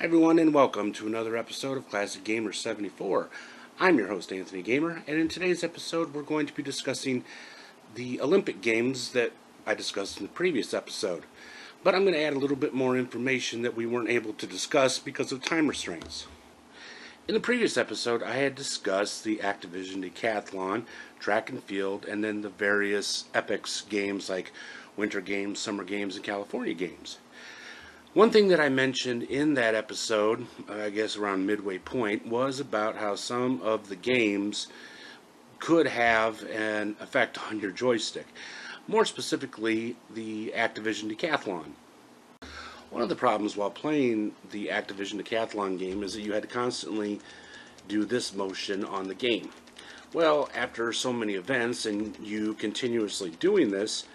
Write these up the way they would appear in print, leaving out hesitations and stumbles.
Everyone, and welcome to another episode of Classic Gamer 74. I'm your host, Anthony Gamer, and in today's episode we're going to be discussing the Olympic Games that I discussed in the previous episode. But I'm going to add a little bit more information that we weren't able to discuss because of time restraints. In the previous episode, I had discussed the Activision Decathlon, track and field, and then the various epics games like Winter Games, Summer Games, and California Games. One thing that I mentioned in that episode, I guess around midway point, was about how some of the games could have an effect on your joystick. More specifically, the Activision Decathlon. One of the problems while playing the Activision Decathlon game is that you had to constantly do this motion on the game. Well, after so many events and you continuously doing this,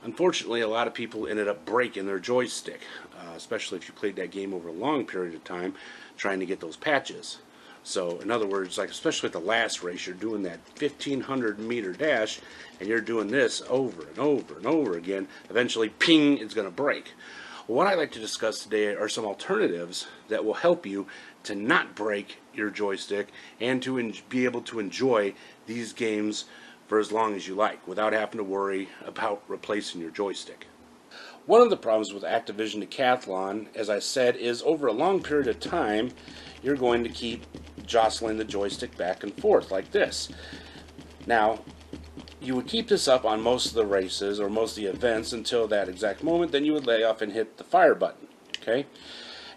unfortunately, a lot of people ended up breaking their joystick, especially if you played that game over a long period of time trying to get those patches. So, in other words, like especially at the last race, you're doing that 1,500-meter dash, and you're doing this over and over and over again. Eventually, ping, it's going to break. What I'd like to discuss today are some alternatives that will help you to not break your joystick and to be able to enjoy these games for as long as you like, without having to worry about replacing your joystick. One of the problems with Activision Decathlon, as I said, is over a long period of time, you're going to keep jostling the joystick back and forth like this. Now, you would keep this up on most of the races or most of the events until that exact moment, then you would lay off and hit the fire button, okay?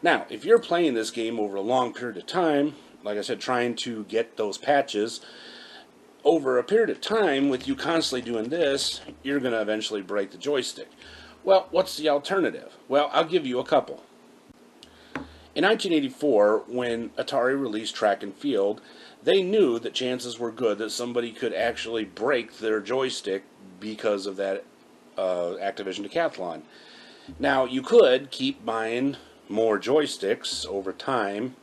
Now, if you're playing this game over a long period of time, like I said, trying to get those patches, over a period of time, with you constantly doing this, you're going to eventually break the joystick. Well, what's the alternative? Well, I'll give you a couple. In 1984, when Atari released Track and Field, they knew that chances were good that somebody could actually break their joystick because of that Activision Decathlon. Now, you could keep buying more joysticks over time,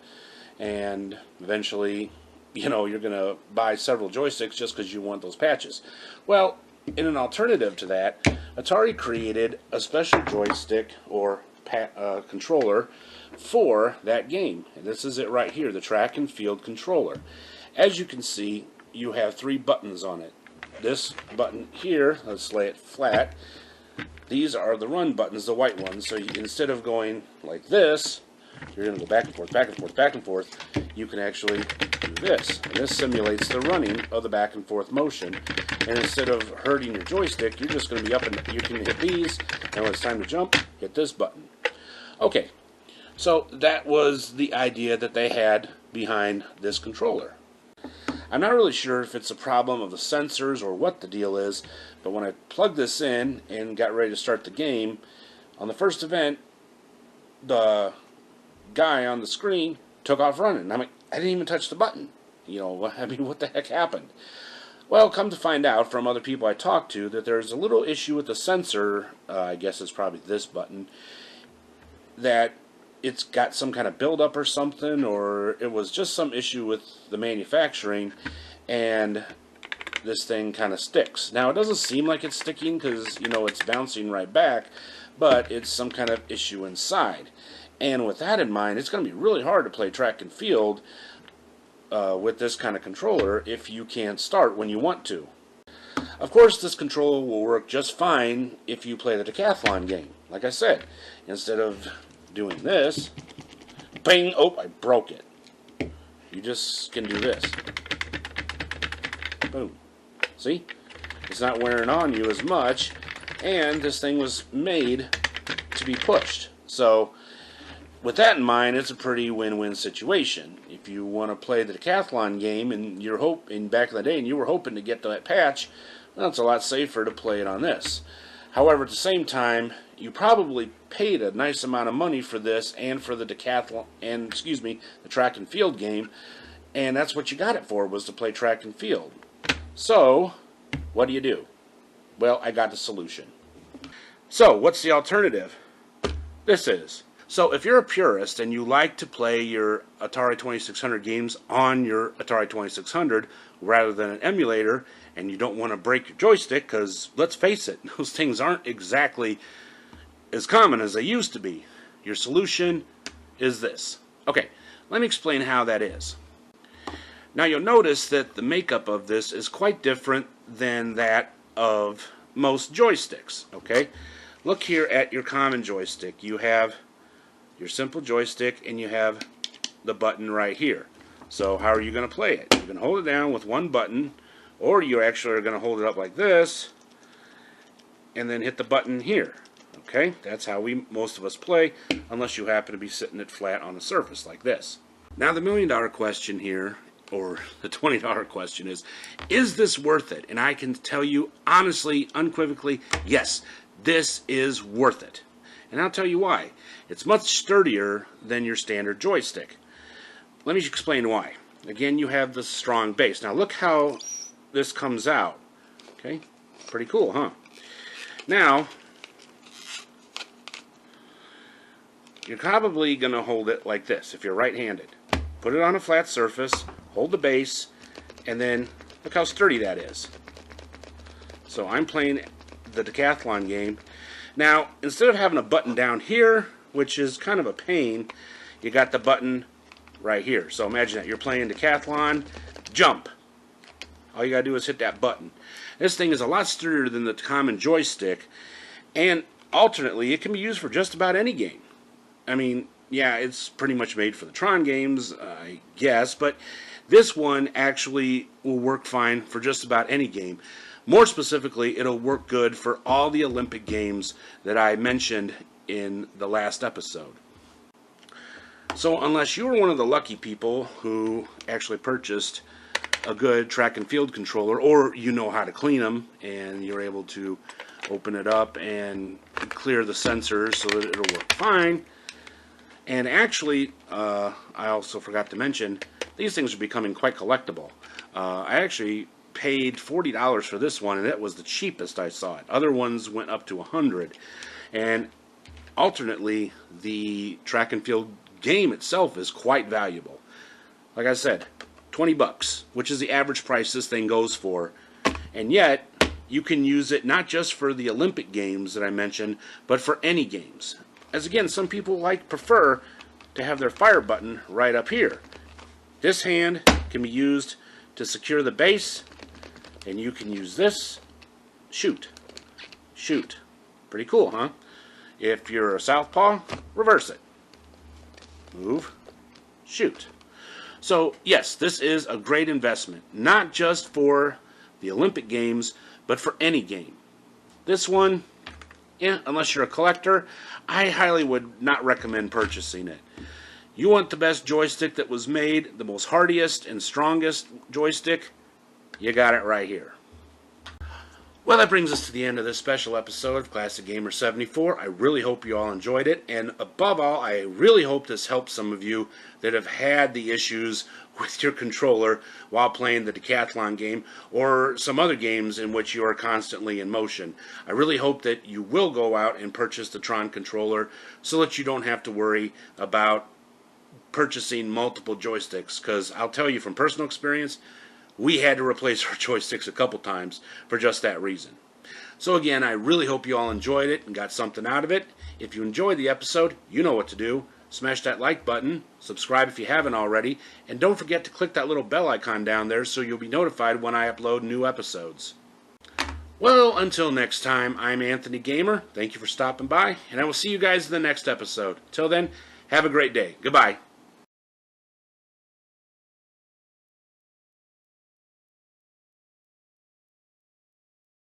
and eventually, you're going to buy several joysticks just because you want those patches. Well, in an alternative to that, Atari created a special joystick or controller for that game. And this is it right here, the track and field controller. As you can see, you have 3 buttons on it. This button here, let's lay it flat, these are the run buttons, the white ones. So instead of going like this, you're going to go back and forth, back and forth, back and forth, you can actually do this. And this simulates the running of the back and forth motion. And instead of hurting your joystick, you're just going to be up and you can hit these, and when it's time to jump, hit this button. Okay, so that was the idea that they had behind this controller. I'm not really sure if it's a problem of the sensors or what the deal is, but when I plugged this in and got ready to start the game, on the first event, the guy on the screen took off running. I'm like, I didn't even touch the button. What the heck happened? Well, come to find out from other people I talked to that there's a little issue with the sensor, I guess it's probably this button, that it's got some kind of buildup or something, or it was just some issue with the manufacturing, and this thing kind of sticks. Now, it doesn't seem like it's sticking because, it's bouncing right back, but it's some kind of issue inside. And with that in mind, it's going to be really hard to play track and field with this kind of controller if you can't start when you want to. Of course, this controller will work just fine if you play the Decathlon game. Like I said, instead of doing this, bang, oh, I broke it. You just can do this. Boom. See? It's not wearing on you as much, and this thing was made to be pushed. So, with that in mind, it's a pretty win-win situation. If you want to play the Decathlon game and back in the day and you were hoping to get that patch, well, it's a lot safer to play it on this. However, at the same time, you probably paid a nice amount of money for this and for the Decathlon the track and field game, and that's what you got it for, was to play track and field. So, what do? Well, I got the solution. So, what's the alternative? This is. So if you're a purist and you like to play your Atari 2600 games on your Atari 2600 rather than an emulator, and you don't want to break your joystick, because let's face it, those things aren't exactly as common as they used to be, your solution is this. Okay, let me explain how that is. Now you'll notice that the makeup of this is quite different than that of most joysticks, okay? Look here at your common joystick. You have your simple joystick and you have the button right here. So how are you going to play it? You can hold it down with one button, or you actually are going to hold it up like this and then hit the button here. Okay, that's how most of us play, unless you happen to be sitting it flat on a surface like this. Now the $1 million question here, or the $20 question is this worth it? And I can tell you honestly, unequivocally, yes, this is worth it. And I'll tell you why. It's much sturdier than your standard joystick. Let me explain why. Again, you have the strong base. Now look how this comes out. Okay, pretty cool, huh? Now, you're probably going to hold it like this if you're right-handed. Put it on a flat surface, hold the base, and then look how sturdy that is. So I'm playing the Decathlon game. Now, instead of having a button down here, which is kind of a pain, you got the button right here. So imagine that you're playing Decathlon, jump. All you got to do is hit that button. This thing is a lot sturdier than the common joystick, and alternately, it can be used for just about any game. I mean, yeah, it's pretty much made for the Tron games, I guess, but this one actually will work fine for just about any game. More specifically, it'll work good for all the Olympic games that I mentioned in the last episode. So unless you were one of the lucky people who actually purchased a good track and field controller, or you know how to clean them and you're able to open it up and clear the sensors so that it'll work fine. And actually, I also forgot to mention, these things are becoming quite collectible. I actually paid $40 for this one, and it was the cheapest I saw it. Other ones went up to $100. And alternately, the track and field game itself is quite valuable. Like I said, 20 bucks, which is the average price this thing goes for. And yet, you can use it not just for the Olympic games that I mentioned, but for any games. As again, some people prefer to have their fire button right up here. This hand can be used to secure the base, and you can use this, shoot. Pretty cool, huh? If you're a southpaw, reverse it. Move, shoot. So yes, this is a great investment, not just for the Olympic Games, but for any game. This one, yeah, unless you're a collector, I highly would not recommend purchasing it. You want the best joystick that was made, the most hardiest and strongest joystick, you got it right here. Well, that brings us to the end of this special episode of Classic Gamer 74. I really hope you all enjoyed it, and above all, I really hope this helps some of you that have had the issues with your controller while playing the Decathlon game or some other games in which you are constantly in motion. I really hope that you will go out and purchase the Tron controller so that you don't have to worry about purchasing multiple joysticks, because I'll tell you from personal experience, we had to replace our joysticks a couple times for just that reason. So again, I really hope you all enjoyed it and got something out of it. If you enjoyed the episode, you know what to do. Smash that like button, subscribe if you haven't already, and don't forget to click that little bell icon down there so you'll be notified when I upload new episodes. Well, until next time, I'm Anthony Gamer. Thank you for stopping by, and I will see you guys in the next episode. Till then, have a great day. Goodbye.